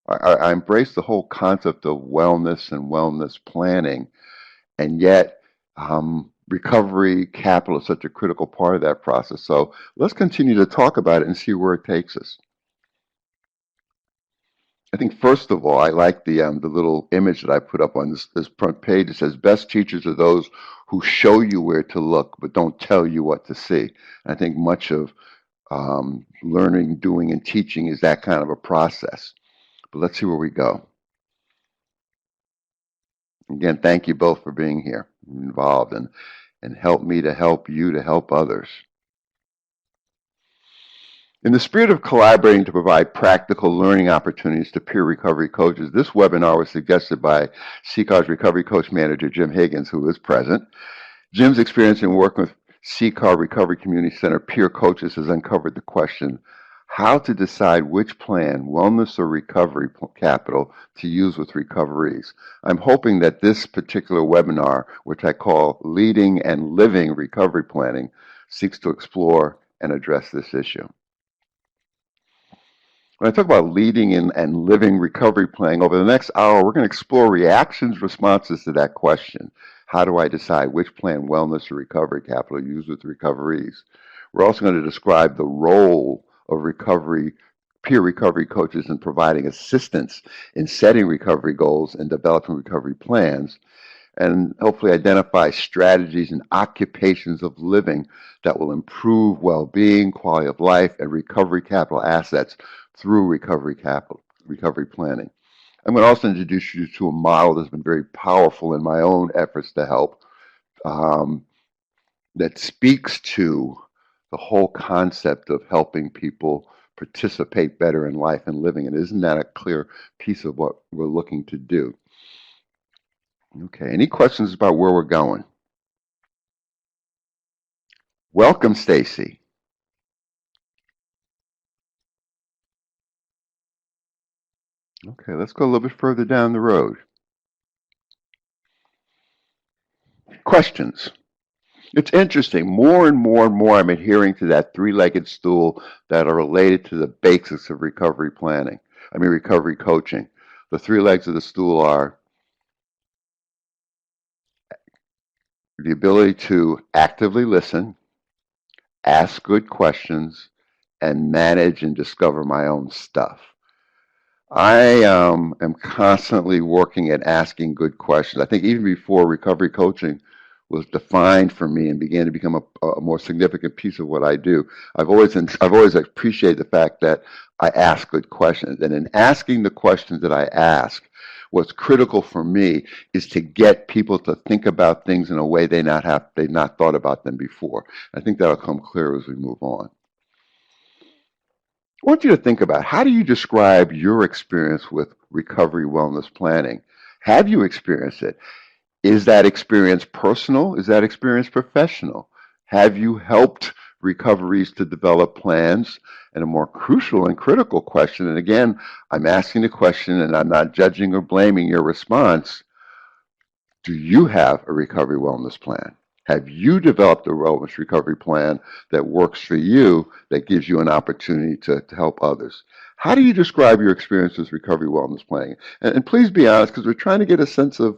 I embrace the whole concept of wellness and wellness planning, and yet recovery capital is such a critical part of that process. So let's continue to talk about it and see where it takes us. I think first of all, I like the little image that I put up on this front page. It says, "Best teachers are those who show you where to look, but don't tell you what to see." I think much of learning, doing, and teaching is that kind of a process. But let's see where we go. Again, thank you both for being here, involved, and help me to help you to help others. In the spirit of collaborating to provide practical learning opportunities to peer recovery coaches, this webinar was suggested by CCAR's Recovery Coach Manager, Jim Higgins, who is present. Jim's experience in working with CCAR Recovery Community Center peer coaches has uncovered the question, how to decide which plan, wellness or recovery capital, to use with recoveries. I'm hoping that this particular webinar, which I call Leading and Living Recovery Planning, seeks to explore and address this issue. When I talk about leading and living recovery planning, over the next hour, we're going to explore reactions, responses to that question. How do I decide which plan, wellness or recovery capital, to use with recoveries? We're also going to describe the role of peer recovery coaches in providing assistance in setting recovery goals and developing recovery plans, and hopefully identify strategies and occupations of living that will improve well-being, quality of life, and recovery capital assets through recovery planning. I'm going to also introduce you to a model that's been very powerful in my own efforts to help, that speaks to the whole concept of helping people participate better in life and living. And isn't that a clear piece of what we're looking to do? Okay, any questions about where we're going? Welcome, Stacy. Okay, let's go a little bit further down the road. Questions. It's interesting. More and more and more, I'm adhering to that three-legged stool that are related to the basics of recovery planning. Recovery coaching. The three legs of the stool are the ability to actively listen, ask good questions, and manage and discover my own stuff. I am constantly working at asking good questions. I think even before recovery coaching was defined for me and began to become a more significant piece of what I do, I've always appreciated the fact that I ask good questions. And in asking the questions that I ask, what's critical for me is to get people to think about things in a way they've not thought about them before. I think that'll come clear as we move on. I want you to think about, how do you describe your experience with recovery wellness planning? Have you experienced it? Is that experience personal? Is that experience professional? Have you helped recoveries to develop plans? And a more crucial and critical question, and again, I'm asking the question and I'm not judging or blaming your response, do you have a recovery wellness plan? Have you developed a wellness recovery plan that works for you, that gives you an opportunity to help others? How do you describe your experience with recovery wellness planning? And please be honest, because we're trying to get a sense of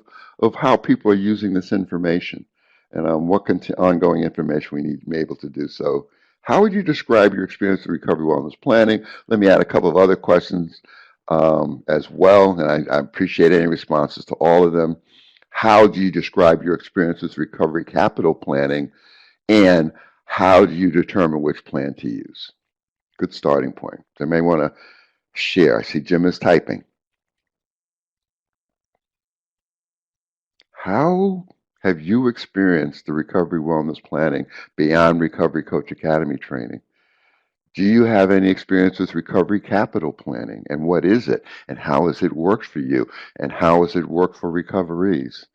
how people are using this information and what ongoing information we need to be able to do so. How would you describe your experience with recovery wellness planning? Let me add a couple of other questions as well, and I appreciate any responses to all of them. How do you describe your experience with recovery capital planning, and how do you determine which plan to use? Good starting point. I may want to share. I see Jim is typing. How have you experienced the recovery wellness planning beyond Recovery Coach Academy training? Do you have any experience with recovery capital planning, and what is it, and how has it worked for you, and how has it worked for recoveries?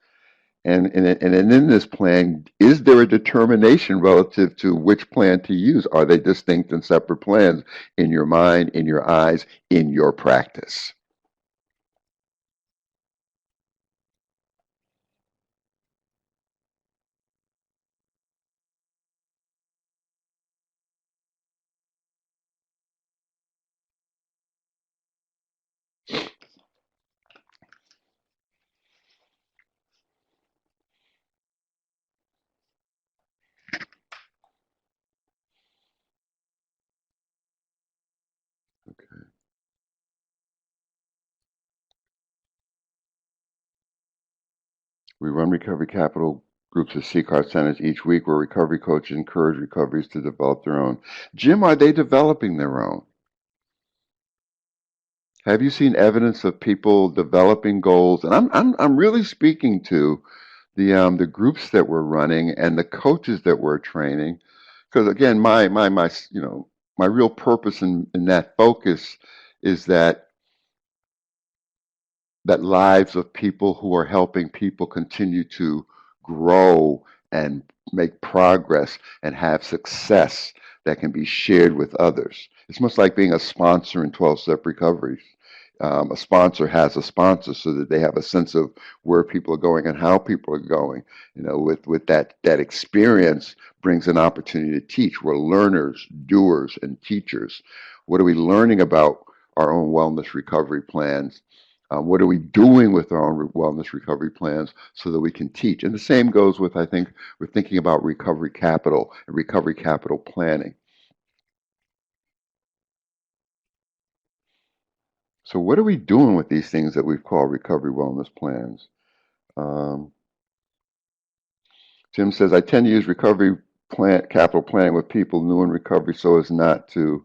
And in this plan, is there a determination relative to which plan to use? Are they distinct and separate plans in your mind, in your eyes, in your practice? Okay. We run recovery capital groups at CCAR centers each week where recovery coaches encourage recoveries to develop their own. Jim, are they developing their own? Have you seen evidence of people developing goals? And I'm really speaking to the groups that we're running and the coaches that we're training, because again, my my real purpose in that focus is that lives of people who are helping people continue to grow and make progress and have success that can be shared with others. It's much like being a sponsor in 12 step recovery. A sponsor has a sponsor so that they have a sense of where people are going and how people are going. With that experience brings an opportunity to teach. We're learners, doers, and teachers. What are we learning about our own wellness recovery plans? What are we doing with our own wellness recovery plans so that we can teach? And the same goes with, I think, we're thinking about recovery capital and recovery capital planning. So, what are we doing with these things that we've called recovery wellness plans? Um, Jim says, I tend to use recovery capital planning with people new in recovery so as not to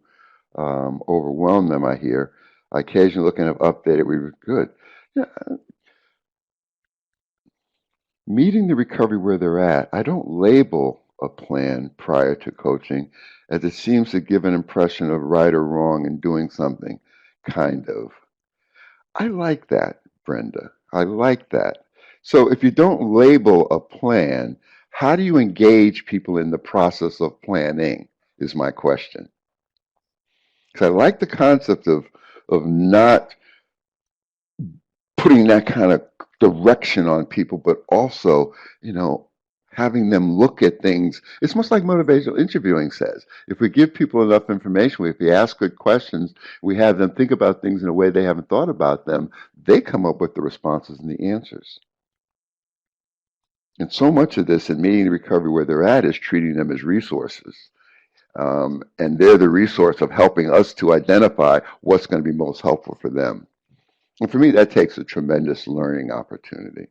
overwhelm them, I hear. I occasionally look and update it. We were good. Yeah, meeting the recovery where they're at. I don't label a plan prior to coaching as it seems to give an impression of right or wrong in doing something, kind of. I like that, Brenda. I like that. So if you don't label a plan, how do you engage people in the process of planning? Is my question. Because I like the concept of not putting that kind of direction on people, but also, you know, having them look at things. It's much like motivational interviewing says. If we give people enough information, if we ask good questions, we have them think about things in a way they haven't thought about them, they come up with the responses and the answers. And so much of this in meeting the recovery where they're at is treating them as resources. And they're the resource of helping us to identify what's going to be most helpful for them. And for me, that takes a tremendous learning opportunity.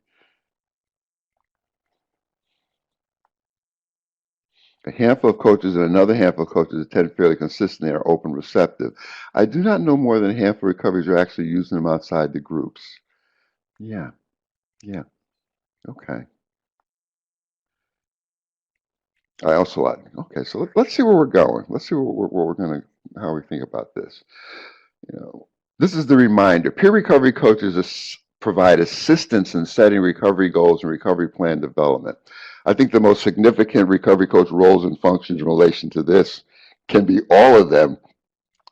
A handful of coaches and another handful of coaches attend fairly consistently and are open receptive. I do not know more than a handful of recoveries are actually using them outside the groups. Yeah, yeah, okay. I also like, okay, so let's see where we're going. Let's see where we're going to, how we think about this. You know, this is the reminder. Peer recovery coaches provide assistance in setting recovery goals and recovery plan development. I think the most significant recovery coach roles and functions in relation to this can be all of them,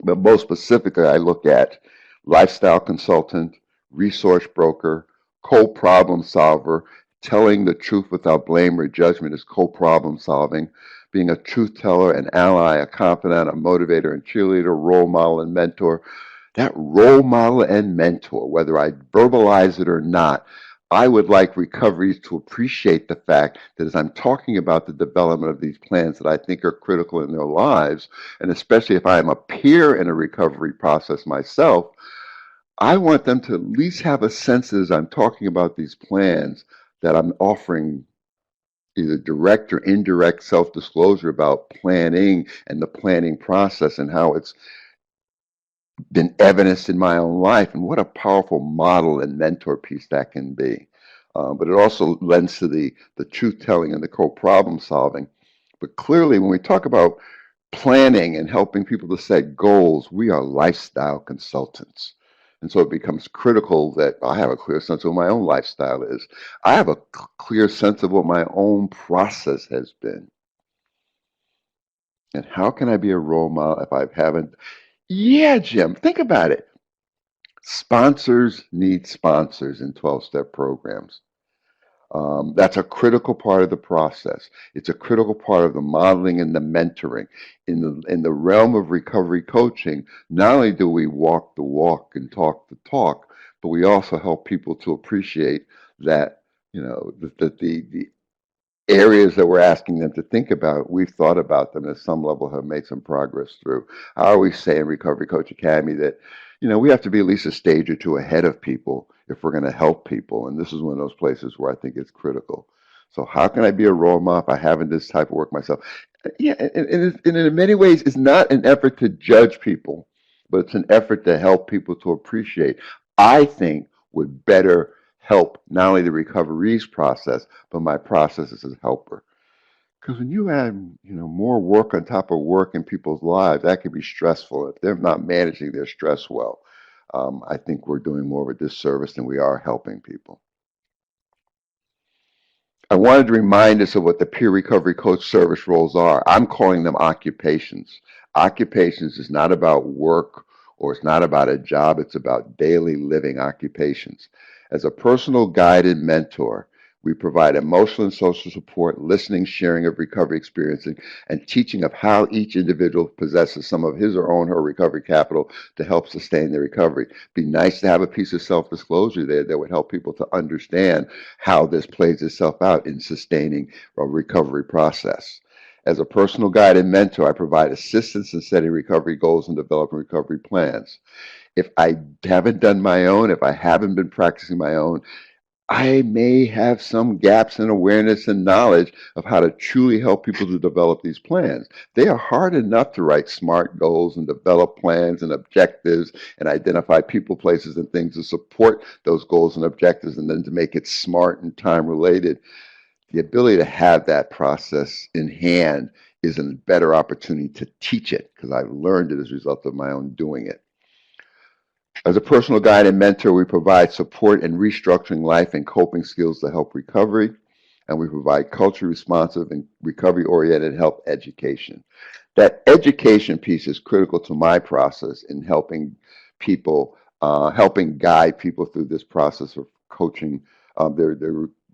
but most specifically, I look at lifestyle consultant, resource broker, co-problem solver, telling the truth without blame or judgment is co-problem solving, being a truth teller, an ally, a confidant, a motivator and cheerleader, role model and mentor. That role model and mentor, whether I verbalize it or not, I would like recoveries to appreciate the fact that as I'm talking about the development of these plans that I think are critical in their lives, and especially if I am a peer in a recovery process myself, I want them to at least have a sense as I'm talking about these plans that I'm offering either direct or indirect self disclosure about planning and the planning process and how it's been evidenced in my own life, and what a powerful model and mentor piece that can be. But it also lends to the truth telling and the co-problem solving. But clearly, when we talk about planning and helping people to set goals, we are lifestyle consultants. And so it becomes critical that I have a clear sense of what my own lifestyle is. I have a clear sense of what my own process has been. And how can I be a role model if I haven't? Yeah, Jim, think about it. Sponsors need sponsors in 12-step programs. That's a critical part of the process. It's a critical part of the modeling and the mentoring. In the realm of recovery coaching, not only do we walk the walk and talk the talk, but we also help people to appreciate that, you know, that the areas that we're asking them to think about, we've thought about them at some level, have made some progress through. I always say in Recovery Coach Academy that, we have to be at least a stage or two ahead of people if we're going to help people. And this is one of those places where I think it's critical. So how can I be a role model if I haven't this type of work myself? Yeah, and in many ways, it's not an effort to judge people, but it's an effort to help people to appreciate. I think would better help not only the recoveries process, but my process as a helper. Because when you add, more work on top of work in people's lives, that can be stressful. If they're not managing their stress well, I think we're doing more of a disservice than we are helping people. I wanted to remind us of what the peer recovery coach service roles are. I'm calling them occupations. Occupations is not about work or it's not about a job, it's about daily living occupations. As a personal guide and mentor, we provide emotional and social support, listening, sharing of recovery experiences, and teaching of how each individual possesses some of his or her recovery capital to help sustain their recovery. Be nice to have a piece of self-disclosure there that would help people to understand how this plays itself out in sustaining a recovery process. As a personal guide and mentor, I provide assistance in setting recovery goals and developing recovery plans. If I haven't done my own, if I haven't been practicing my own, I may have some gaps in awareness and knowledge of how to truly help people to develop these plans. They are hard enough to write SMART goals and develop plans and objectives and identify people, places, and things to support those goals and objectives, and then to make it smart and time related. The ability to have that process in hand is a better opportunity to teach it because I've learned it as a result of my own doing it. As a personal guide and mentor, we provide support in restructuring life and coping skills to help recovery, and we provide culturally responsive and recovery-oriented health education. That education piece is critical to my process in helping people, helping guide people through this process of coaching their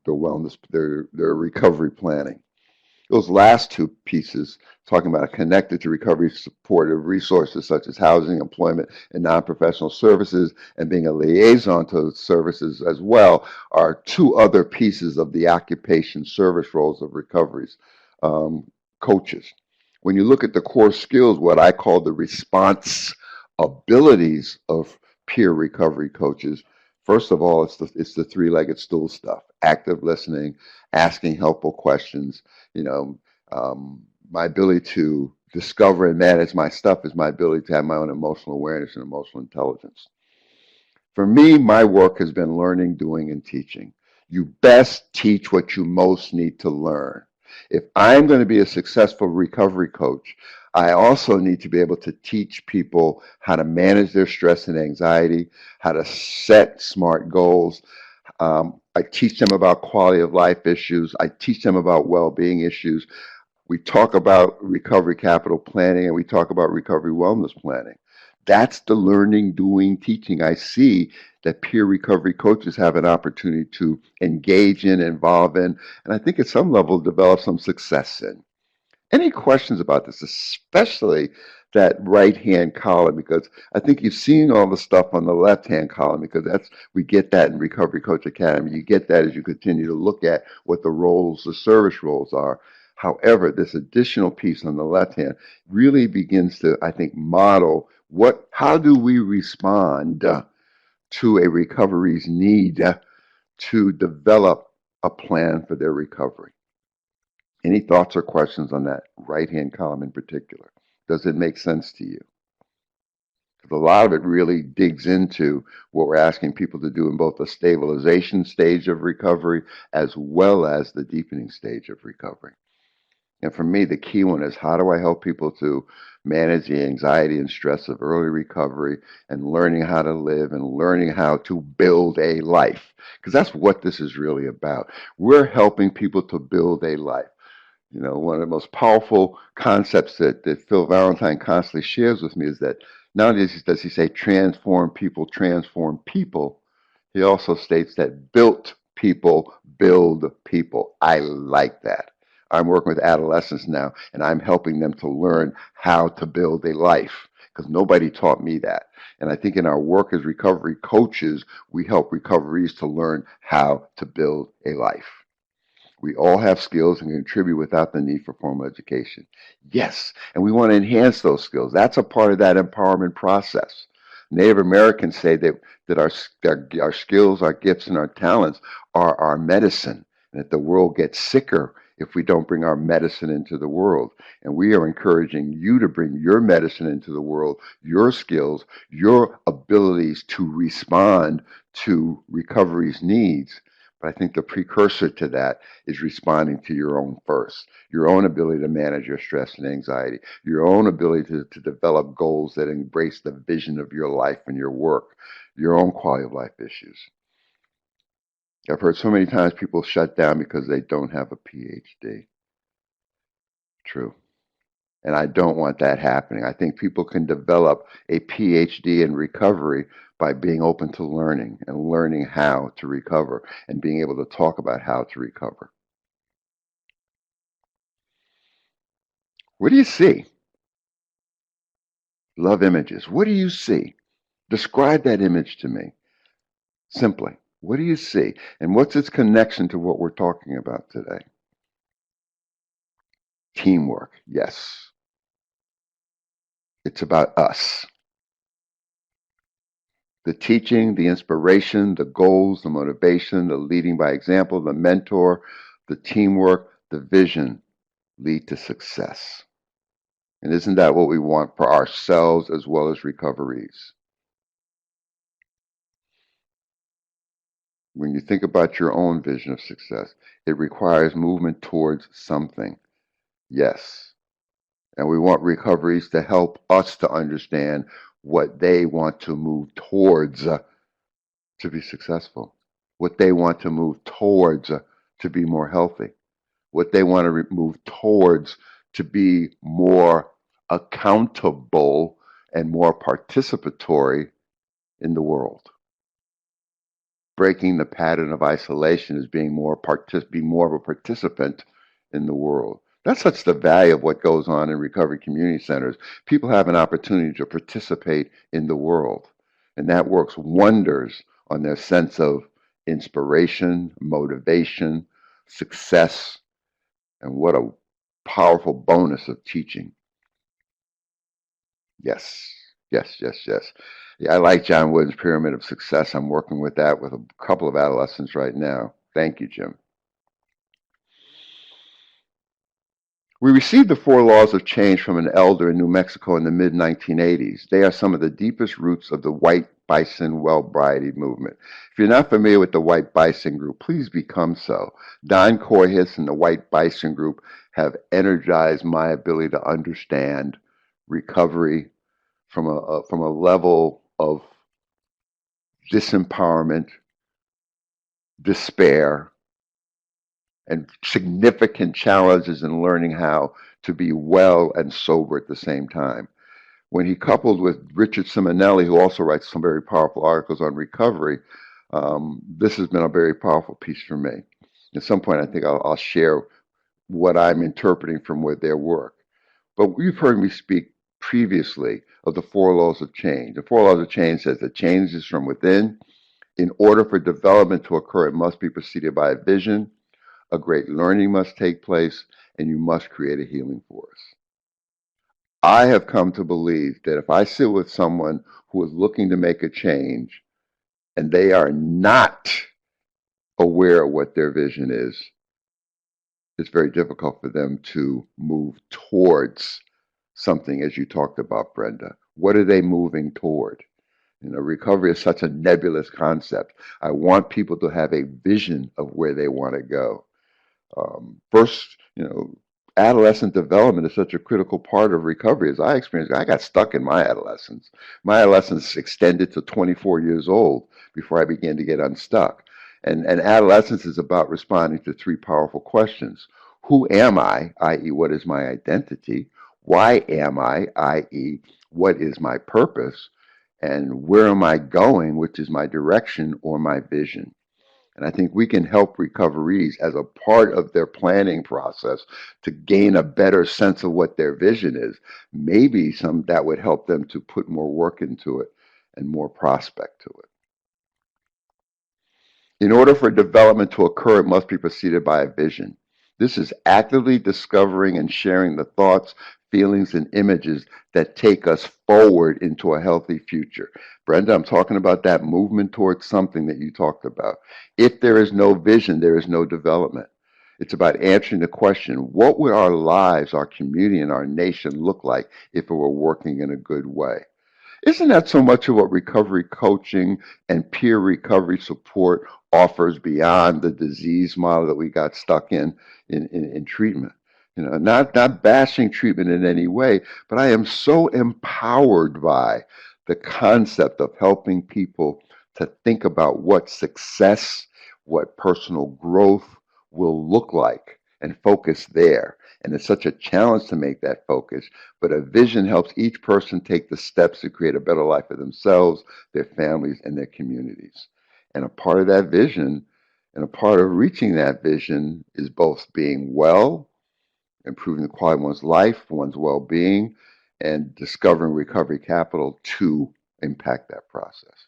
wellness, their recovery planning. Those last two pieces, talking about connected to recovery supportive resources such as housing, employment, and non-professional services, and being a liaison to those services as well, are two other pieces of the occupation service roles of recoveries coaches. When you look at the core skills, what I call the response abilities of peer recovery coaches, first of all, it's the three-legged stool stuff: active listening, asking helpful questions. You know, my ability to discover and manage my stuff is my ability to have my own emotional awareness and emotional intelligence. For me, my work has been learning, doing, and teaching. You best teach what you most need to learn. If I'm going to be a successful recovery coach, I also need to be able to teach people how to manage their stress and anxiety, how to set SMART goals. I teach them about quality of life issues. I teach them about well-being issues. We talk about recovery capital planning and we talk about recovery wellness planning. That's the learning, doing, teaching I see that peer recovery coaches have an opportunity to engage in, involve in, and I think at some level develop some success in. Any questions about this, especially that right-hand column? Because I think you've seen all the stuff on the left-hand column, because we get that in Recovery Coach Academy. You get that as you continue to look at what the roles, the service roles are. However, this additional piece on the left hand really begins to, I think, model how do we respond to a recovery's need to develop a plan for their recovery. Any thoughts or questions on that right-hand column in particular? Does it make sense to you? Because a lot of it really digs into what we're asking people to do in both the stabilization stage of recovery as well as the deepening stage of recovery. And for me, the key one is, how do I help people to manage the anxiety and stress of early recovery and learning how to live and learning how to build a life? Because that's what this is really about. We're helping people to build a life. You know, one of the most powerful concepts that Phil Valentine constantly shares with me is that not only does he say transform people, he also states that built people build people. I like that. I'm working with adolescents now, and I'm helping them to learn how to build a life because nobody taught me that. And I think in our work as recovery coaches, we help recoveries to learn how to build a life. We all have skills and can contribute without the need for formal education. Yes, and we want to enhance those skills. That's a part of that empowerment process. Native Americans say that our skills, our gifts, and our talents are our medicine, and that the world gets sicker if we don't bring our medicine into the world. And we are encouraging you to bring your medicine into the world, your skills, your abilities to respond to recovery's needs. But I think the precursor to that is responding to your own first, your own ability to manage your stress and anxiety, your own ability to develop goals that embrace the vision of your life and your work, your own quality of life issues. I've heard so many times people shut down because they don't have a PhD. True. And I don't want that happening. I think people can develop a PhD in recovery by being open to learning and learning how to recover and being able to talk about how to recover. What do you see? Love images. What do you see? Describe that image to me simply. What do you see? And what's its connection to what we're talking about today? Teamwork. Yes. It's about us. The teaching, the inspiration, the goals, the motivation, the leading by example, the mentor, the teamwork, the vision lead to success. And isn't that what we want for ourselves as well as recoveries? When you think about your own vision of success, it requires movement towards something. Yes. And we want recoveries to help us to understand what they want to move towards to be successful, what they want to move towards to be more healthy, what they want to move towards to be more accountable and more participatory in the world. Breaking the pattern of isolation is being more of a participant in the world. That's such the value of what goes on in recovery community centers. People have an opportunity to participate in the world, and that works wonders on their sense of inspiration, motivation, success, and what a powerful bonus of teaching. Yes, yes, yes, yes. Yeah, I like John Wooden's Pyramid of Success. I'm working with that with a couple of adolescents right now. Thank you, Jim. We received the Four Laws of Change from an elder in New Mexico in the mid 1980s. They are some of the deepest roots of the White Bison Well-Variety movement. If you're not familiar with the White Bison Group, please become so. Don Corhis and the White Bison Group have energized my ability to understand recovery from a level of disempowerment, despair, and significant challenges in learning how to be well and sober at the same time. When he coupled with Richard Simonelli, who also writes some very powerful articles on recovery, this has been a very powerful piece for me. At some point, I think I'll share what I'm interpreting from their work. But you've heard me speak previously of the Four Laws of Change. The Four Laws of Change says that change is from within. In order for development to occur, it must be preceded by a vision. A great learning must take place, and you must create a healing force. I have come to believe that if I sit with someone who is looking to make a change and they are not aware of what their vision is, it's very difficult for them to move towards something, as you talked about, Brenda. What are they moving toward? Recovery is such a nebulous concept. I want people to have a vision of where they want to go. First, adolescent development is such a critical part of recovery. As I experienced, I got stuck in my adolescence. My adolescence extended to 24 years old before I began to get unstuck. And adolescence is about responding to three powerful questions. Who am I, i.e., what is my identity? Why am I, i.e., what is my purpose? And where am I going, which is my direction or my vision? And I think we can help recoverees as a part of their planning process to gain a better sense of what their vision is. Maybe some that would help them to put more work into it and more prospect to it. In order for development to occur, it must be preceded by a vision. This is actively discovering and sharing the thoughts, feelings, and images that take us forward into a healthy future. Brenda, I'm talking about that movement towards something that you talked about. If there is no vision, there is no development. It's about answering the question, what would our lives, our community, and our nation look like if it were working in a good way? Isn't that so much of what recovery coaching and peer recovery support offers beyond the disease model that we got stuck in treatment? You know, not bashing treatment in any way, but I am so empowered by the concept of helping people to think about what success, what personal growth will look like and focus there. And it's such a challenge to make that focus, but a vision helps each person take the steps to create a better life for themselves, their families, and their communities. And a part of that vision and a part of reaching that vision is both being well, improving the quality of one's life, one's well being, and discovering recovery capital to impact that process.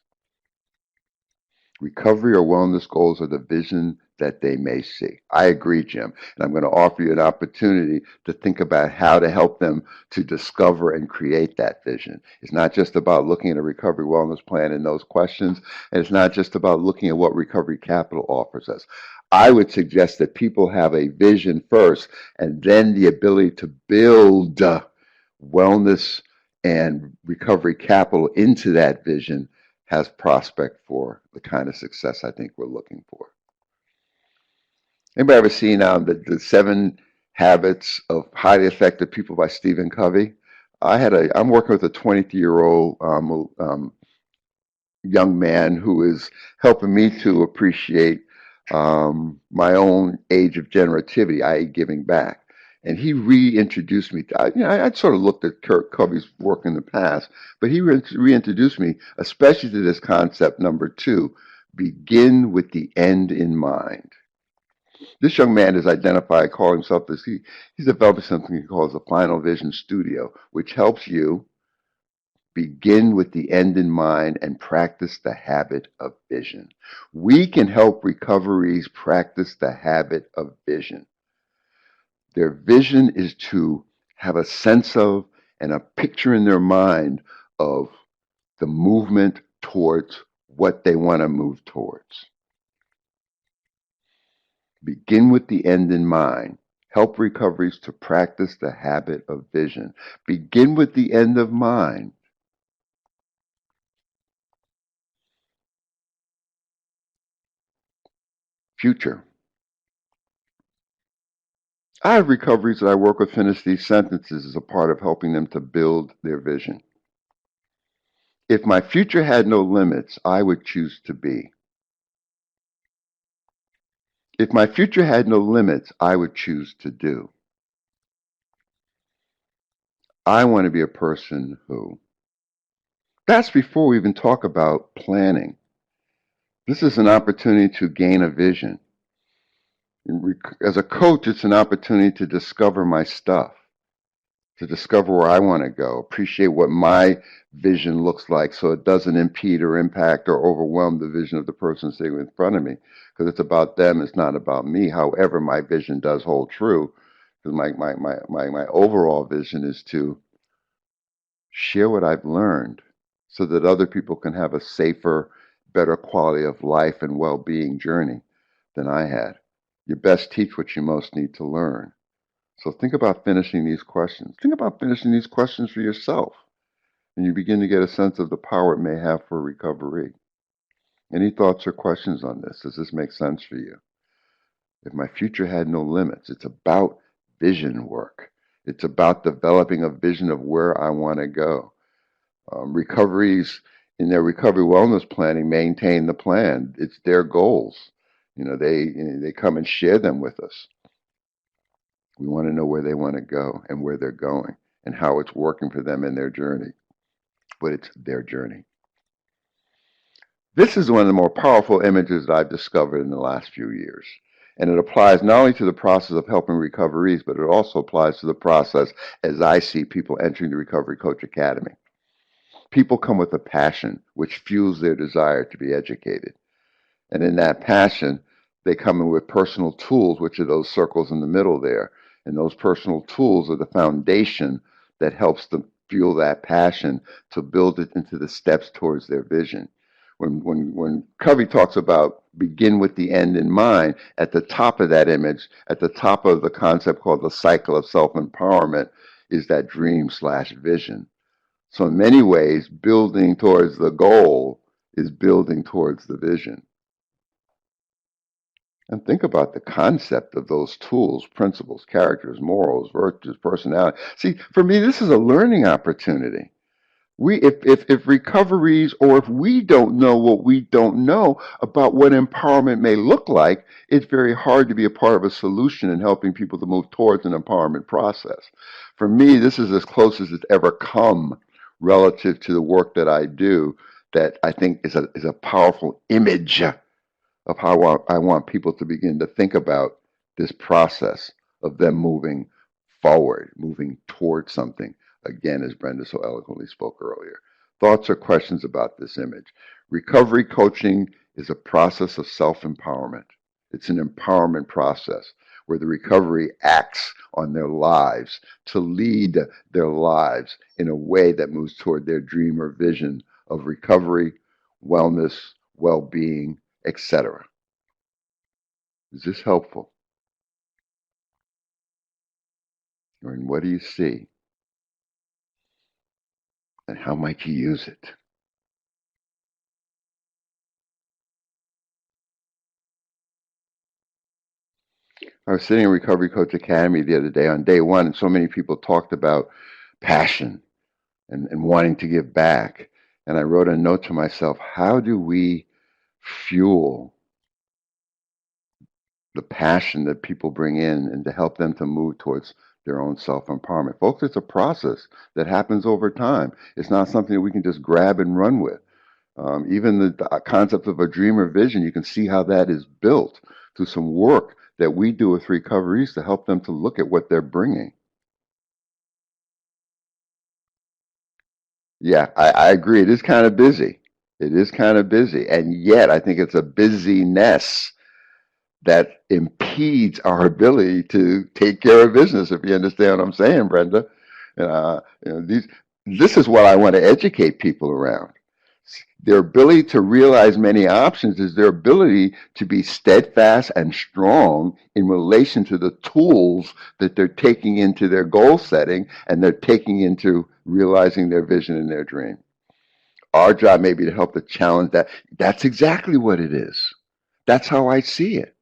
Recovery or wellness goals are the vision that they may see. I agree, Jim. And I'm going to offer you an opportunity to think about how to help them to discover and create that vision. It's not just about looking at a recovery wellness plan and those questions, and it's not just about looking at what Recovery Capital offers us. I would suggest that people have a vision first and then the ability to build wellness and recovery capital into that vision has prospect for the kind of success I think we're looking for. Anybody ever seen the Seven Habits of Highly Effective People by Stephen Covey? I'm working with a 23-year-old young man who is helping me to appreciate my own age of generativity, i.e., giving back. And he reintroduced me. I'd sort of looked at Kurt Covey's work in the past, but he reintroduced me, especially to this concept number 2: begin with the end in mind. This young man is identified, calling himself this. He's developing something he calls the Final Vision Studio, which helps you begin with the end in mind and practice the habit of vision. We can help recoveries practice the habit of vision. Their vision is to have a sense of and a picture in their mind of the movement towards what they want to move towards. Begin with the end in mind. Help recoveries to practice the habit of vision. Begin with the end of mind. Future. I have recoveries that I work with finish these sentences as a part of helping them to build their vision. If my future had no limits, I would choose to be. If my future had no limits, I would choose to do. I want to be a person who. That's before we even talk about planning. This is an opportunity to gain a vision. As a coach, it's an opportunity to discover my stuff, to discover where I want to go, appreciate what my vision looks like so it doesn't impede or impact or overwhelm the vision of the person sitting in front of me. Because it's about them, it's not about me. However, my vision does hold true. Because my overall vision is to share what I've learned so that other people can have a safer, better quality of life and well being journey than I had. You best teach what you most need to learn. So think about finishing these questions. Think about finishing these questions for yourself, and you begin to get a sense of the power it may have for recovery. Any thoughts or questions on this? Does this make sense for you? If my future had no limits, it's about vision work. It's about developing a vision of where I want to go. Recoveries in their recovery wellness planning maintain the plan. It's their goals. They come and share them with us. We want to know where they want to go and where they're going and how it's working for them in their journey. But it's their journey. This is one of the more powerful images that I've discovered in the last few years. And it applies not only to the process of helping recoveries, but it also applies to the process as I see people entering the Recovery Coach Academy. People come with a passion which fuels their desire to be educated. And in that passion, they come in with personal tools, which are those circles in the middle there. And those personal tools are the foundation that helps them fuel that passion to build it into the steps towards their vision. When Covey talks about begin with the end in mind, at the top of that image, at the top of the concept called the cycle of self-empowerment, is that dream slash vision. So in many ways, building towards the goal is building towards the vision. And think about the concept of those tools, principles, characters, morals, virtues, personality. See, for me, this is a learning opportunity. If recoveries, or if we don't know what we don't know about what empowerment may look like, it's very hard to be a part of a solution in helping people to move towards an empowerment process. For me, this is as close as it's ever come relative to the work that I do, that I think is a powerful image of how I want people to begin to think about this process of them moving forward, moving towards something, again, as Brenda so eloquently spoke earlier. Thoughts or questions about this image? Recovery coaching is a process of self-empowerment. It's an empowerment process where the recovery acts on their lives to lead their lives in a way that moves toward their dream or vision of recovery, wellness, well-being, etc. Is this helpful? And what do you see? And how might you use it? I was sitting in Recovery Coach Academy the other day on day one, and so many people talked about passion and wanting to give back. And I wrote a note to myself, how do we fuel the passion that people bring in and to help them to move towards their own self-empowerment? Folks, it's a process that happens over time. It's not something that we can just grab and run with. Even the concept of a dream or vision, you can see how that is built through some work that we do with recoveries to help them to look at what they're bringing. Yeah, I agree. It is kind of busy. It is kind of busy. And yet, I think it's a busyness that impedes our ability to take care of business, if you understand what I'm saying, Brenda. This is what I want to educate people around. Their ability to realize many options is their ability to be steadfast and strong in relation to the tools that they're taking into their goal setting and they're taking into realizing their vision and their dream. Our job may be to help to challenge that. That's exactly what it is. That's how I see it.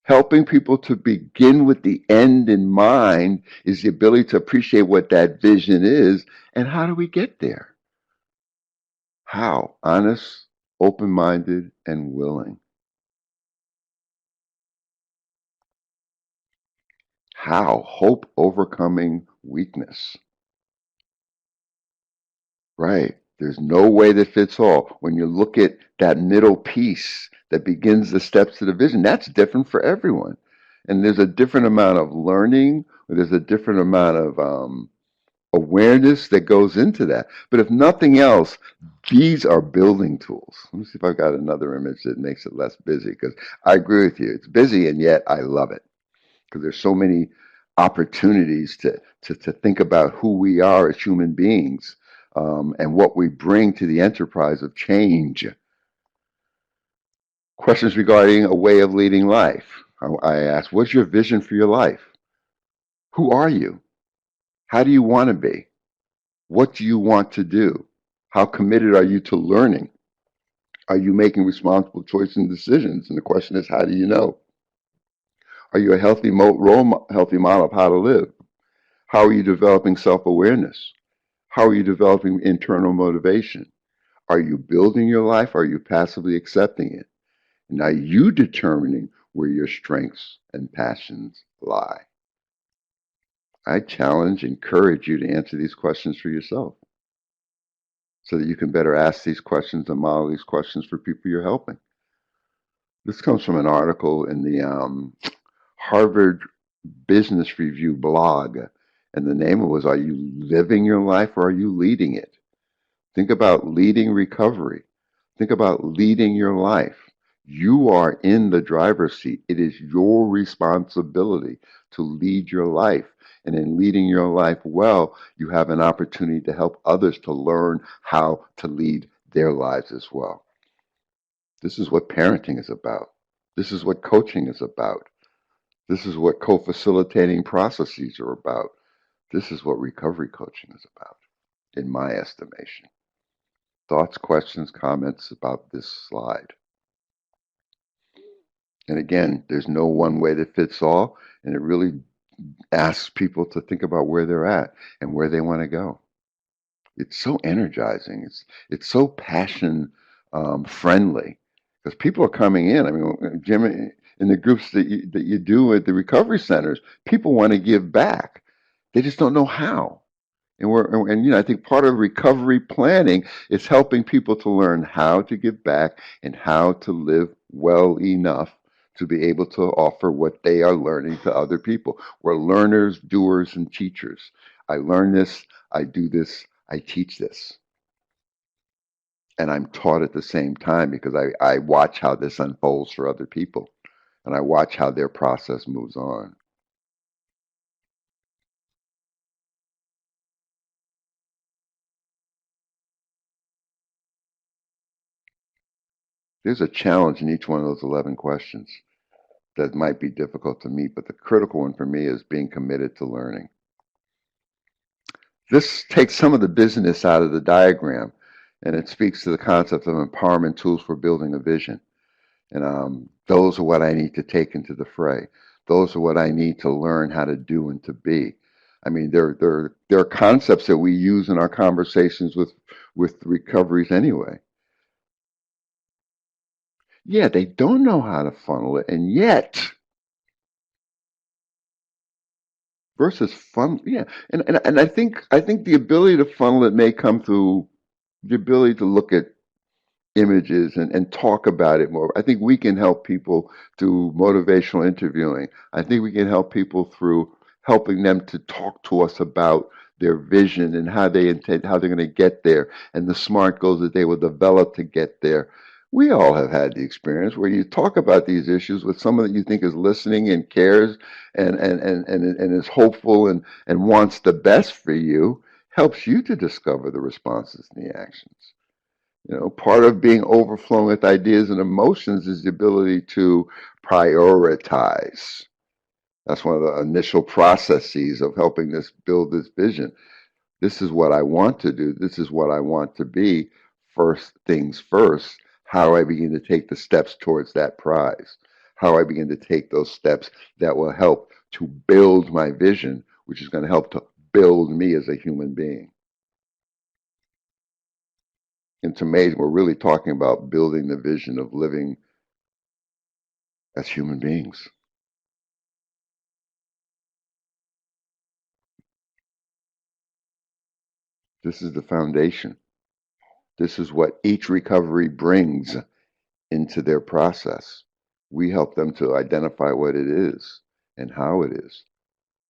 Helping people to begin with the end in mind is the ability to appreciate what that vision is and how do we get there? How? Honest, open-minded, and willing. How? Hope overcoming weakness. Right. There's no way that fits all. When you look at that middle piece that begins the steps to the vision, that's different for everyone. And there's a different amount of learning, or there's a different amount of awareness that goes into that. But if nothing else, these are building tools. Let me see if I've got another image that makes it less busy, because I agree with you. It's busy, and yet I love it because there's so many opportunities to think about who we are as human beings, and what we bring to the enterprise of change. Questions regarding a way of leading life. I ask, what's your vision for your life? Who are you? How do you want to be? What do you want to do? How committed are you to learning? Are you making responsible choices and decisions? And the question is, how do you know? Are you a healthy model of how to live? How are you developing self-awareness? How are you developing internal motivation? Are you building your life? Or are you passively accepting it? And are you determining where your strengths and passions lie? I challenge, encourage you to answer these questions for yourself so that you can better ask these questions and model these questions for people you're helping. This comes from an article in the Harvard Business Review blog, and the name of it was, Are You Living Your Life or Are You Leading It? Think about leading recovery. Think about leading your life. You are in the driver's seat. It is your responsibility to lead your life. And in leading your life well, you have an opportunity to help others to learn how to lead their lives as well. This is what parenting is about. This is what coaching is about. This is what co-facilitating processes are about. This is what recovery coaching is about, in my estimation. Thoughts, questions, comments about this slide? And again, there's no one way that fits all, and it really asks people to think about where they're at and where they want to go. It's so energizing. It's so passion friendly because people are coming in. I mean, Jim, in the groups that you do at the recovery centers, people want to give back. They just don't know how. And I think part of recovery planning is helping people to learn how to give back and how to live well enough to be able to offer what they are learning to other people. We're learners, doers, and teachers. I learn this, I do this, I teach this. And I'm taught at the same time because I watch how this unfolds for other people and I watch how their process moves on. There's a challenge in each one of those 11 questions that might be difficult to meet, but the critical one for me is being committed to learning. This takes some of the business out of the diagram, and it speaks to the concept of empowerment tools for building a vision. And those are what I need to take into the fray. Those are what I need to learn how to do and to be. I mean, there are concepts that we use in our conversations with recoveries anyway. Yeah, they don't know how to funnel it, and yet versus fun, yeah, and I think the ability to funnel it may come through the ability to look at images and talk about it more. I think we can help people through motivational interviewing. I think we can help people through helping them to talk to us about their vision and how they intend, how they're going to get there, and the SMART goals that they will develop to get there. We all have had the experience where you talk about these issues with someone that you think is listening and cares and is hopeful and wants the best for you, helps you to discover the responses and the actions. Part of being overflowing with ideas and emotions is the ability to prioritize. That's one of the initial processes of helping this build this vision. This is what I want to do. This is what I want to be. First things first. How do I begin to take the steps towards that prize? How do I begin to take those steps that will help to build my vision, which is going to help to build me as a human being? It's amazing. We're really talking about building the vision of living as human beings. This is the foundation. This is what each recovery brings into their process. We help them to identify what it is and how it is.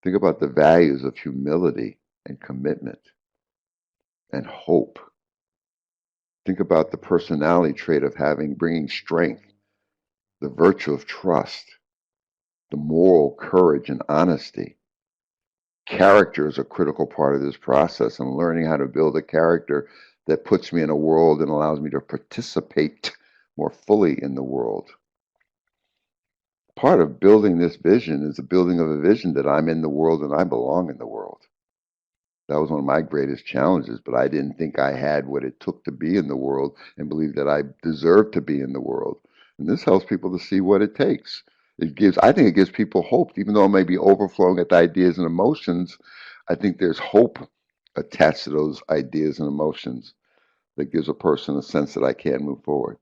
Think about the values of humility and commitment and hope. Think about the personality trait of bringing strength, the virtue of trust, the moral courage and honesty. Character is a critical part of this process, and learning how to build a character that puts me in a world and allows me to participate more fully in the world. Part of building this vision is the building of a vision that I'm in the world and I belong in the world. That was one of my greatest challenges, but I didn't think I had what it took to be in the world and believe that I deserved to be in the world. And this helps people to see what it takes. I think it gives people hope, even though it may be overflowing with ideas and emotions. I think there's hope attached to those ideas and emotions that gives a person a sense that I can move forward.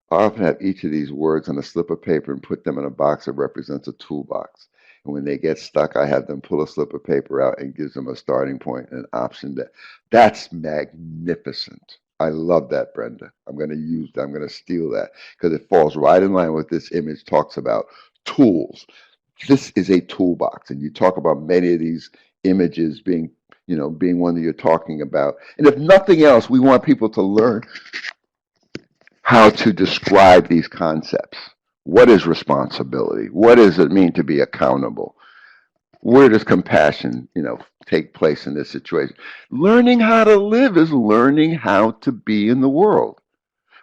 I often have each of these words on a slip of paper and put them in a box that represents a toolbox. And when they get stuck, I have them pull a slip of paper out and gives them a starting point and an option. That's magnificent. I love that, Brenda. I'm going to use that. I'm going to steal that because it falls right in line with this image talks about tools. This is a toolbox, and you talk about many of these images being one that you're talking about. And if nothing else, we want people to learn how to describe these concepts. What is responsibility? What does it mean to be accountable? Where does compassion, take place in this situation? Learning how to live is learning how to be in the world.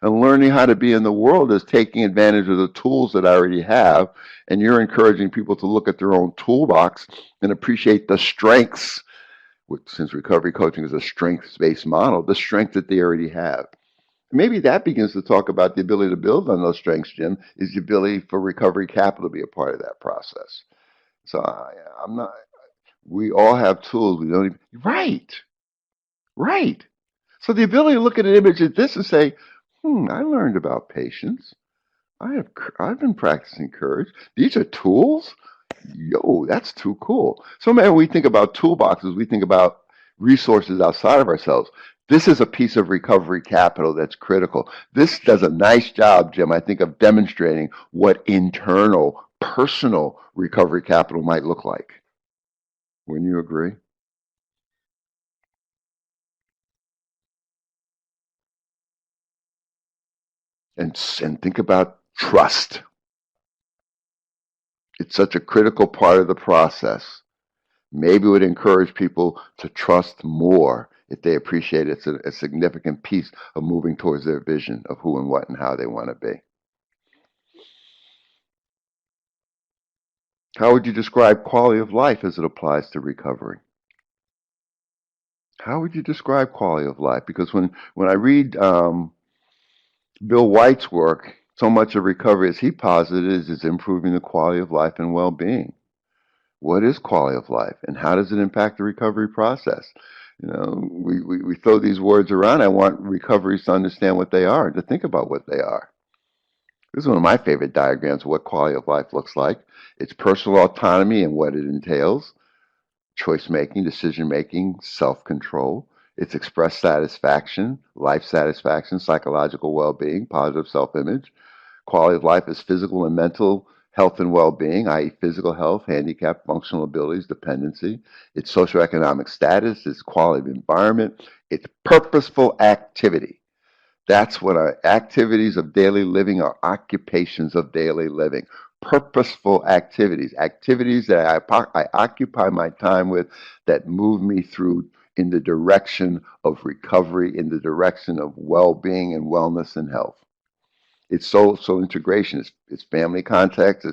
And learning how to be in the world is taking advantage of the tools that I already have. And you're encouraging people to look at their own toolbox and appreciate the strengths, which, since recovery coaching is a strengths-based model, the strength that they already have. Maybe that begins to talk about the ability to build on those strengths, Jim, is the ability for recovery capital to be a part of that process. So I'm not, we all have tools. We don't even, right, right. So the ability to look at an image of this and say, I learned about patience. I've been practicing courage. These are tools. Yo, that's too cool. So man, when we think about toolboxes, we think about resources outside of ourselves. This is a piece of recovery capital that's critical. This does a nice job, Jim, I think, of demonstrating what internal, personal recovery capital might look like. Wouldn't you agree? And think about trust. It's such a critical part of the process. Maybe it would encourage people to trust more if they appreciate it's a significant piece of moving towards their vision of who and what and how they want to be. How would you describe quality of life as it applies to recovery? How would you describe quality of life? Because when I read Bill White's work, so much of recovery, as he posits, is improving the quality of life and well-being. What is quality of life, and how does it impact the recovery process? We throw these words around. I want recoveries to understand what they are and to think about what they are. This is one of my favorite diagrams of what quality of life looks like. It's personal autonomy and what it entails, choice making, decision making, self control. It's expressed satisfaction, life satisfaction, psychological well being, positive self image. Quality of life is physical and mental health and well-being, i.e. physical health, handicap, functional abilities, dependency. It's socioeconomic status, it's quality of environment, it's purposeful activity. That's what our activities of daily living are, occupations of daily living. Purposeful activities, activities that I occupy my time with that move me through in the direction of recovery, in the direction of well-being and wellness and health. It's social integration. It's family context.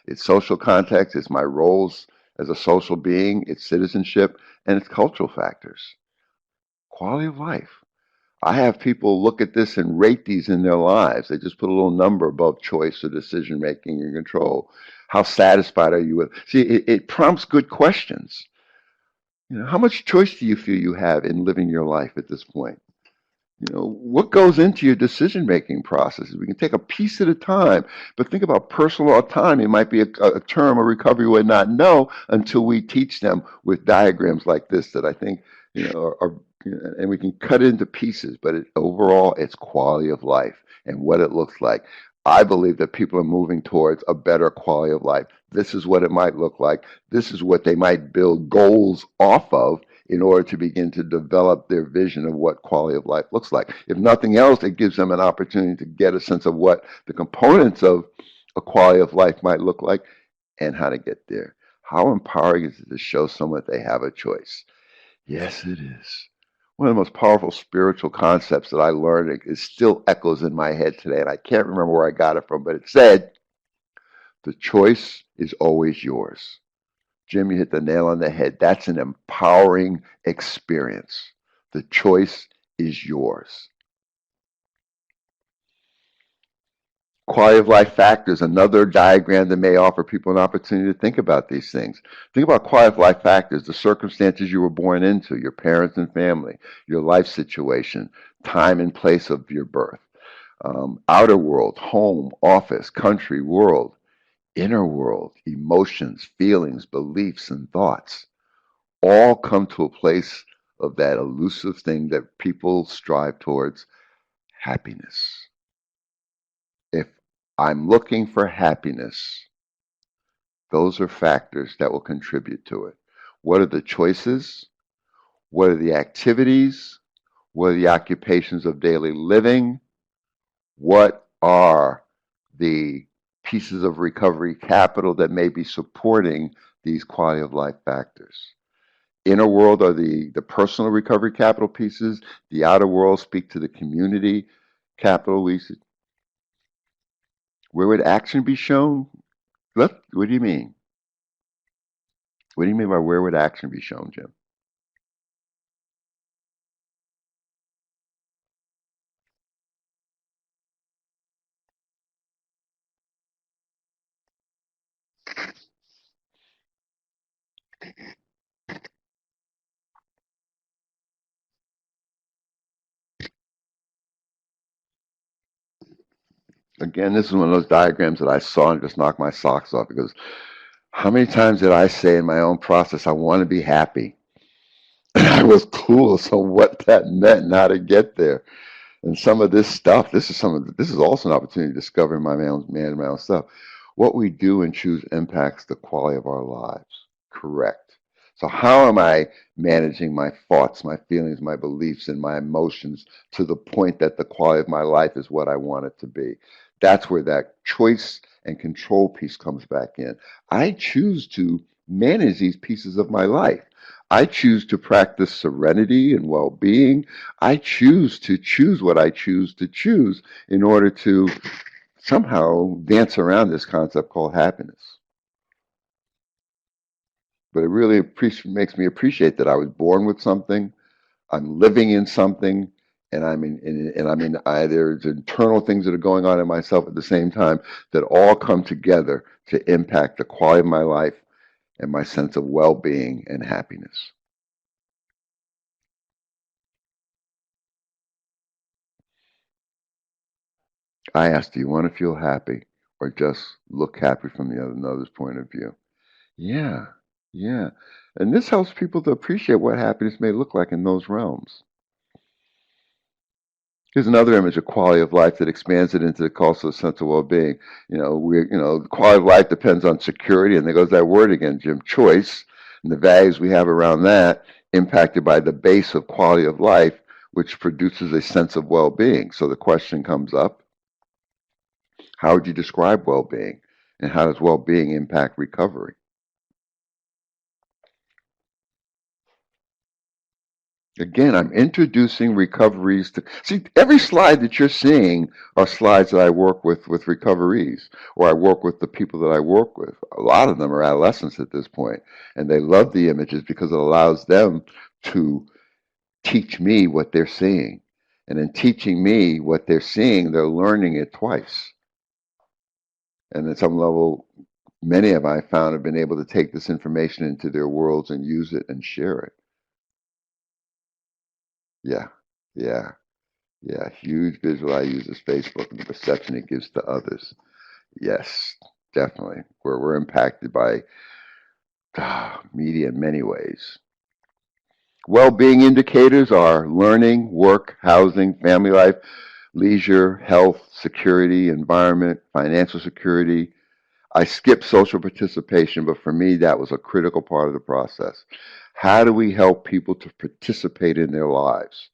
It's social context. It's my roles as a social being. It's citizenship, and it's cultural factors. Quality of life. I have people look at this and rate these in their lives. They just put a little number above choice or decision making and control. How satisfied are you with? See, it prompts good questions. How much choice do you feel you have in living your life at this point? What goes into your decision-making processes? We can take a piece at a time, but think about personal autonomy. It might be a term a recovery would not know until we teach them with diagrams like this that I think, and we can cut it into pieces, but overall, it's quality of life and what it looks like. I believe that people are moving towards a better quality of life. This is what it might look like. This is what they might build goals off of in order to begin to develop their vision of what quality of life looks like. If nothing else, it gives them an opportunity to get a sense of what the components of a quality of life might look like and how to get there. How empowering is it to show someone that they have a choice? Yes, it is. One of the most powerful spiritual concepts that I learned, it still echoes in my head today, and I can't remember where I got it from, but it said, the choice is always yours. Jim, you hit the nail on the head. That's an empowering experience. The choice is yours. Quality of life factors, another diagram that may offer people an opportunity to think about these things. Think about quality of life factors, the circumstances you were born into, your parents and family, your life situation, time and place of your birth, outer world, home, office, country, world, inner world, emotions, feelings, beliefs, and thoughts all come to a place of that elusive thing that people strive towards, happiness. If I'm looking for happiness, those are factors that will contribute to it. What are the choices? What are the activities? What are the occupations of daily living? What are the pieces of recovery capital that may be supporting these quality of life factors? Inner world are the personal recovery capital pieces. The outer world speak to the community capital pieces. Where would action be shown? What do you mean? What do you mean by where would action be shown, Jim? Again, this is one of those diagrams that I saw and just knocked my socks off because how many times did I say in my own process, I want to be happy? And I was clueless on what that meant and how to get there. And some of this stuff, this is also an opportunity to discover my own stuff. What we do and choose impacts the quality of our lives. Correct. So how am I managing my thoughts, my feelings, my beliefs, and my emotions to the point that the quality of my life is what I want it to be? That's where that choice and control piece comes back in. I choose to manage these pieces of my life. I choose to practice serenity and well-being. I choose to choose what I choose to choose in order to somehow dance around this concept called happiness. But it really makes me appreciate that I was born with something, I'm living in something, and there's internal things that are going on in myself at the same time that all come together to impact the quality of my life and my sense of well-being and happiness. I asked, do you want to feel happy or just look happy from another's point of view? Yeah, yeah. And this helps people to appreciate what happiness may look like in those realms. Here's another image of quality of life that expands it into the also sense of well-being. The quality of life depends on security, and there goes that word again, Jim, choice, and the values we have around that impacted by the base of quality of life, which produces a sense of well-being. So the question comes up, how would you describe well-being? And how does well-being impact recovery? Again, I'm introducing recoveries to see every slide that you're seeing are slides that I work with recoveries, or I work with the people that I work with. A lot of them are adolescents at this point, and they love the images because it allows them to teach me what they're seeing. And in teaching me what they're seeing, they're learning it twice. And at some level, many of I found have been able to take this information into their worlds and use it and share it. Yeah, yeah. Yeah, huge visual I use is Facebook and the perception it gives to others. Yes, definitely. Where we're impacted by media in many ways. Well-being indicators are learning, work, housing, family life, leisure, health, security, environment, financial security. I skipped social participation, but for me, that was a critical part of the process. How do we help people to participate in their lives?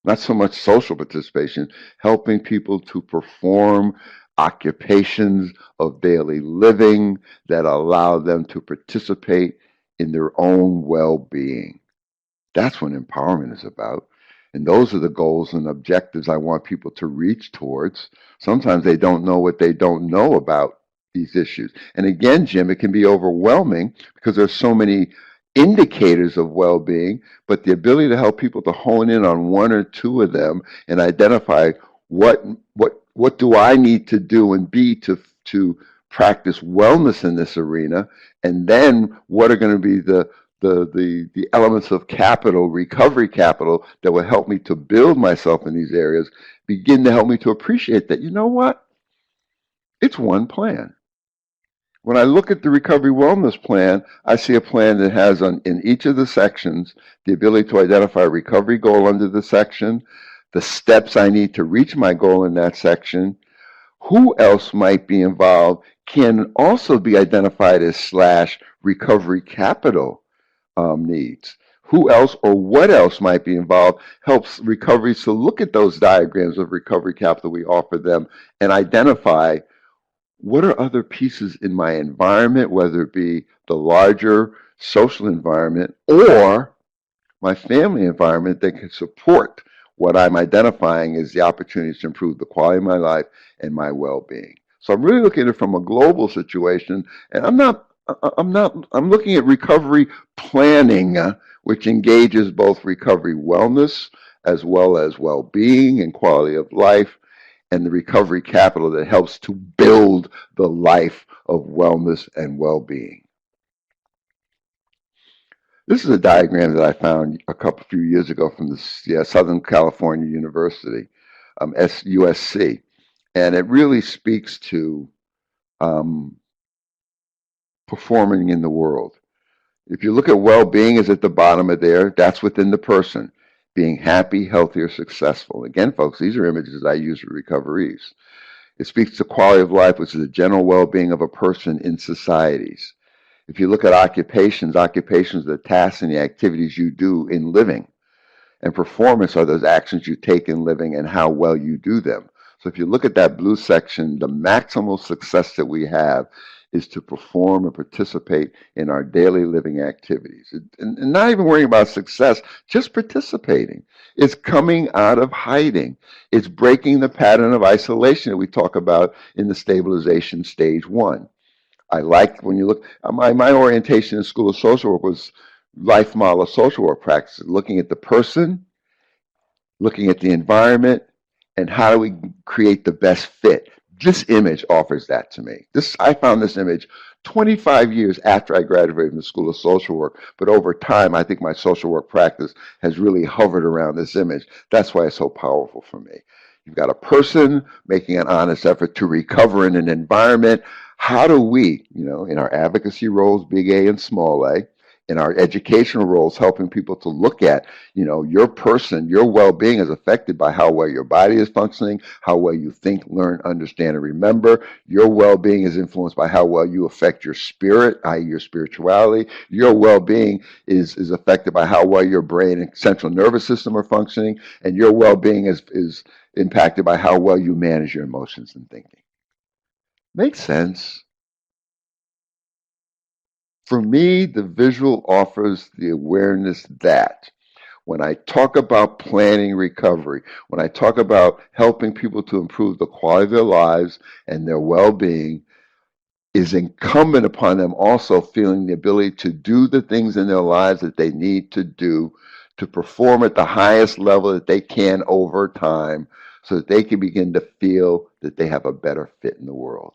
Not so much social participation, helping people to perform occupations of daily living that allow them to participate in their own well-being. That's what empowerment is about. And those are the goals and objectives I want people to reach towards. Sometimes they don't know what they don't know about these issues. And again, Jim, it can be overwhelming because there's so many indicators of well-being, but the ability to help people to hone in on one or two of them and identify what do I need to do and be to practice wellness in this arena, and then what are going to be the elements of capital, recovery capital, that will help me to build myself in these areas, begin to help me to appreciate that, you know what? It's one plan. When I look at the recovery wellness plan, I see a plan that has in each of the sections the ability to identify a recovery goal under the section, the steps I need to reach my goal in that section, who else might be involved can also be identified as / recovery capital needs. who else or what else might be involved helps recoveries to look at those diagrams of recovery capital we offer them and identify what are other pieces in my environment, whether it be the larger social environment or my family environment that can support what I'm identifying as the opportunities to improve the quality of my life and my well-being. So I'm really looking at it from a global situation, and I'm looking at recovery planning, which engages both recovery wellness as well as well-being and quality of life, and the recovery capital that helps to build the life of wellness and well-being. This is a diagram that I found a few years ago from the Southern California University, USC, and it really speaks to um, performing in the world. If you look at well-being is at the bottom of there, that's within the person, being happy, healthy, or successful. Again, folks, these are images I use for recoveries. It speaks to quality of life, which is the general well-being of a person in societies. If you look at occupations are the tasks and the activities you do in living. And performance are those actions you take in living and how well you do them. So if you look at that blue section, the maximal success that we have is to perform and participate in our daily living activities. And not even worrying about success, just participating. It's coming out of hiding. It's breaking the pattern of isolation that we talk about in the stabilization stage 1. I like when you look, my orientation in School of Social Work was life model of social work practices, looking at the person, looking at the environment, and how do we create the best fit. This image offers that to me. I found this image 25 years after I graduated from the School of Social Work, but over time, I think my social work practice has really hovered around this image. That's why it's so powerful for me. You've got a person making an honest effort to recover in an environment. How do we, in our advocacy roles, big A and small a, in our educational roles, helping people to look at, your person, your well-being is affected by how well your body is functioning, how well you think, learn, understand, and remember. Your well-being is influenced by how well you affect your spirit, i.e. your spirituality. Your well-being is affected by how well your brain and central nervous system are functioning, and your well-being is impacted by how well you manage your emotions and thinking. Makes sense. For me, the visual offers the awareness that when I talk about planning recovery, when I talk about helping people to improve the quality of their lives and their well-being, is incumbent upon them also feeling the ability to do the things in their lives that they need to do to perform at the highest level that they can over time so that they can begin to feel that they have a better fit in the world.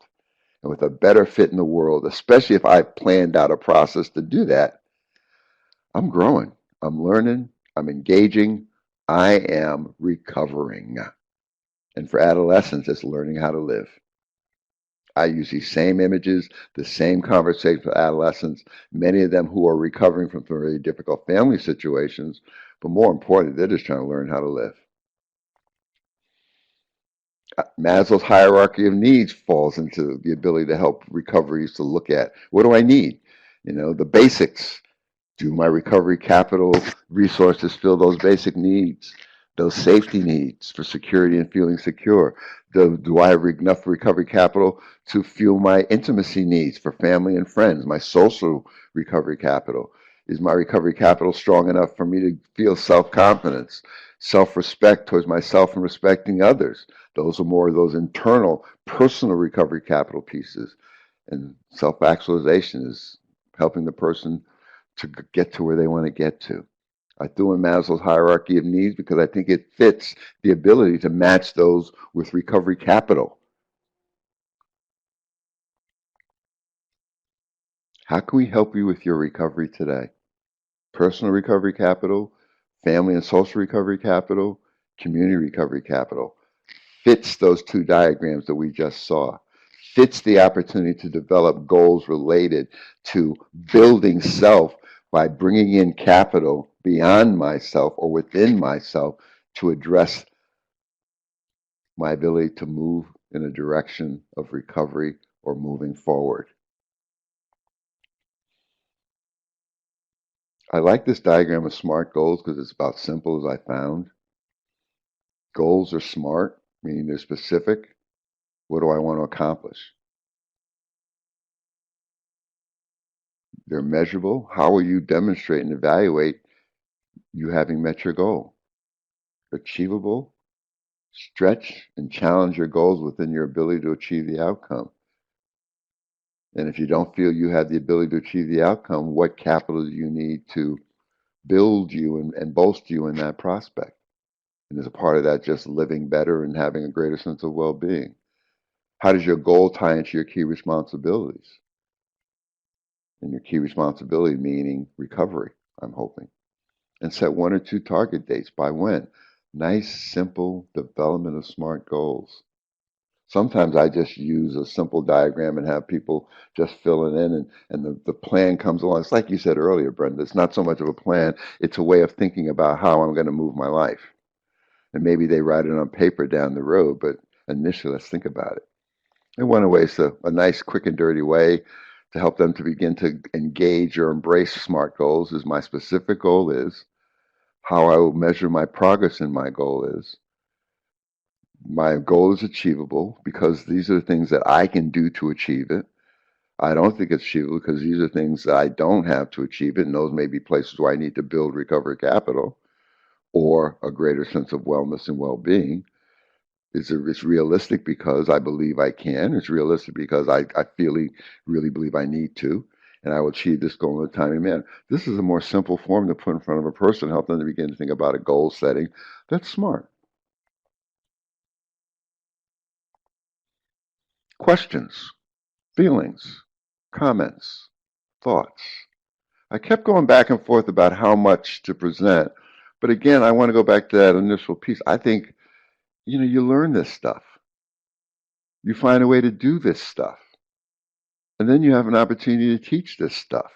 And with a better fit in the world, especially if I planned out a process to do that, I'm growing, I'm learning, I'm engaging, I am recovering. And for adolescents, it's learning how to live. I use these same images, the same conversation with adolescents, many of them who are recovering from very difficult family situations, but more importantly, they're just trying to learn how to live. Maslow's hierarchy of needs falls into the ability to help recoveries to look at what do I need? The basics. Do my recovery capital resources fill those basic needs, those safety needs for security and feeling secure? Do I have enough recovery capital to fuel my intimacy needs for family and friends, my social recovery capital? Is my recovery capital strong enough for me to feel self-confidence, self-respect towards myself and respecting others? Those are more of those internal, personal recovery capital pieces. And self-actualization is helping the person to get to where they want to get to. I threw in Maslow's hierarchy of needs because I think it fits the ability to match those with recovery capital. How can we help you with your recovery today? Personal recovery capital, family and social recovery capital, community recovery capital. Fits those two diagrams that we just saw. Fits the opportunity to develop goals related to building self by bringing in capital beyond myself or within myself to address my ability to move in a direction of recovery or moving forward. I like this diagram of SMART goals because it's about simple as I found. Goals are SMART, meaning they're specific. What do I want to accomplish? They're measurable. How will you demonstrate and evaluate you having met your goal? Achievable. Stretch and challenge your goals within your ability to achieve the outcome. And if you don't feel you have the ability to achieve the outcome, what capital do you need to build you and bolster you in that prospect? And as a part of that, just living better and having a greater sense of well being. How does your goal tie into your key responsibilities? And your key responsibility meaning recovery, I'm hoping. And set 1 or 2 target dates by when. Nice, simple development of SMART goals. Sometimes I just use a simple diagram and have people just fill it in and the plan comes along. It's like you said earlier, Brenda, it's not so much of a plan, it's a way of thinking about how I'm going to move my life. And maybe they write it on paper down the road, but initially let's think about it. And one way is a nice, quick and dirty way to help them to begin to engage or embrace SMART goals is my specific goal is, how I will measure my progress in my goal is, my goal is achievable because these are the things that I can do to achieve it. I don't think it's achievable because these are things that I don't have to achieve it, and those may be places where I need to build recovery capital or a greater sense of wellness and well-being. It's realistic because I believe I can. It's realistic because I really believe I need to, and I will achieve this goal in a timely manner. This is a more simple form to put in front of a person, help them to begin to think about a goal setting that's smart. Questions, feelings, comments, thoughts. I kept going back and forth about how much to present, but again, I want to go back to that initial piece. I think, you learn this stuff. You find a way to do this stuff. And then you have an opportunity to teach this stuff.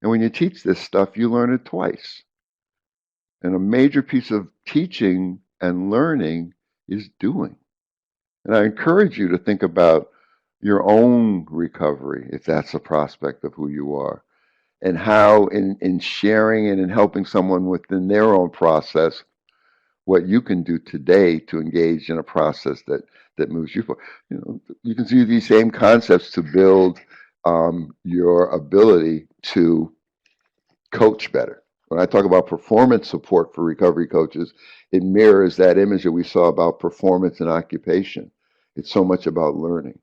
And when you teach this stuff, you learn it twice. And a major piece of teaching and learning is doing. And I encourage you to think about your own recovery, if that's a prospect of who you are, and how in sharing and in helping someone within their own process, what you can do today to engage in a process that moves you forward. You can use these same concepts to build your ability to coach better. When I talk about performance support for recovery coaches, it mirrors that image that we saw about performance and occupation. It's so much about learning.